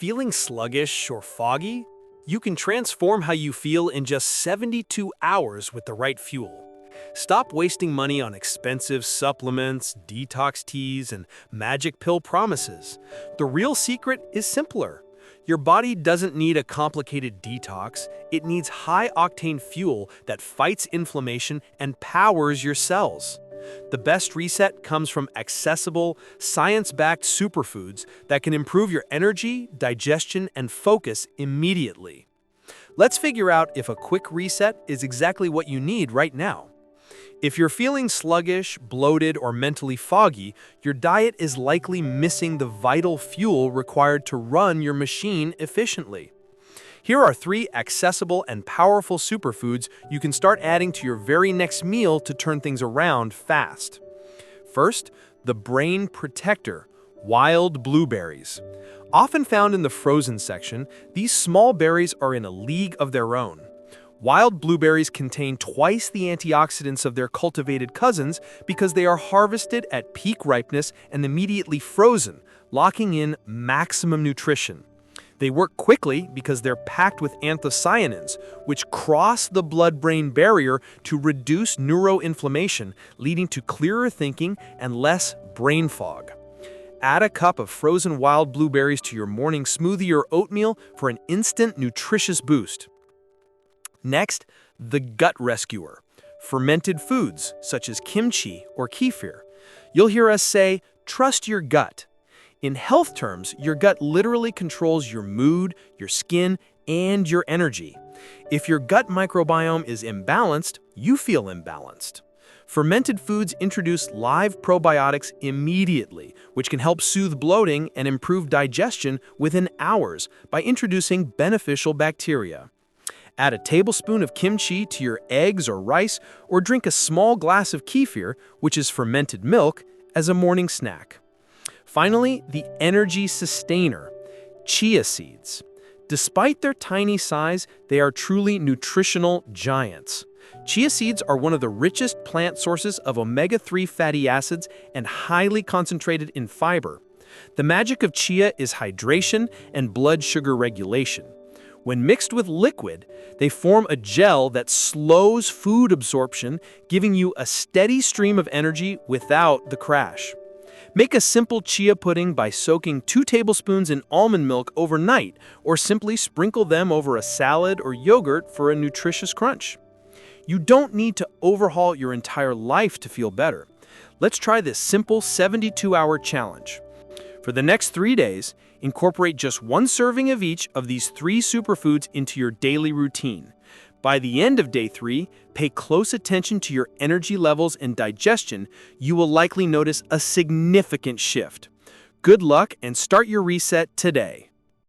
Feeling sluggish or foggy? You can transform how you feel in just 72 hours with the right fuel. Stop wasting money on expensive supplements, detox teas, and magic pill promises. The real secret is simpler. Your body doesn't need a complicated detox, it needs high-octane fuel that fights inflammation and powers your cells. The best reset comes from accessible, science-backed superfoods that can improve your energy, digestion, and focus immediately. Let's figure out if a quick reset is exactly what you need right now. If you're feeling sluggish, bloated, or mentally foggy, your diet is likely missing the vital fuel required to run your machine efficiently. Here are 3 accessible and powerful superfoods you can start adding to your very next meal to turn things around fast. First, the brain protector, wild blueberries. Often found in the frozen section, these small berries are in a league of their own. Wild blueberries contain twice the antioxidants of their cultivated cousins because they are harvested at peak ripeness and immediately frozen, locking in maximum nutrition. They work quickly because they're packed with anthocyanins, which cross the blood-brain barrier to reduce neuroinflammation, leading to clearer thinking and less brain fog. Add a cup of frozen wild blueberries to your morning smoothie or oatmeal for an instant nutritious boost. Next, the gut rescuer, fermented foods such as kimchi or kefir. You'll hear us say, trust your gut. In health terms, your gut literally controls your mood, your skin, and your energy. If your gut microbiome is imbalanced, you feel imbalanced. Fermented foods introduce live probiotics immediately, which can help soothe bloating and improve digestion within hours by introducing beneficial bacteria. Add a tablespoon of kimchi to your eggs or rice, or drink a small glass of kefir, which is fermented milk, as a morning snack. Finally, the energy sustainer, chia seeds. Despite their tiny size, they are truly nutritional giants. Chia seeds are one of the richest plant sources of omega-3 fatty acids and highly concentrated in fiber. The magic of chia is hydration and blood sugar regulation. When mixed with liquid, they form a gel that slows food absorption, giving you a steady stream of energy without the crash. Make a simple chia pudding by soaking 2 tablespoons in almond milk overnight, or simply sprinkle them over a salad or yogurt for a nutritious crunch. You don't need to overhaul your entire life to feel better. Let's try this simple 72-hour challenge. For the next 3 days, incorporate just 1 serving of each of these 3 superfoods into your daily routine. By the end of day 3, pay close attention to your energy levels and digestion. You will likely notice a significant shift. Good luck and start your reset today.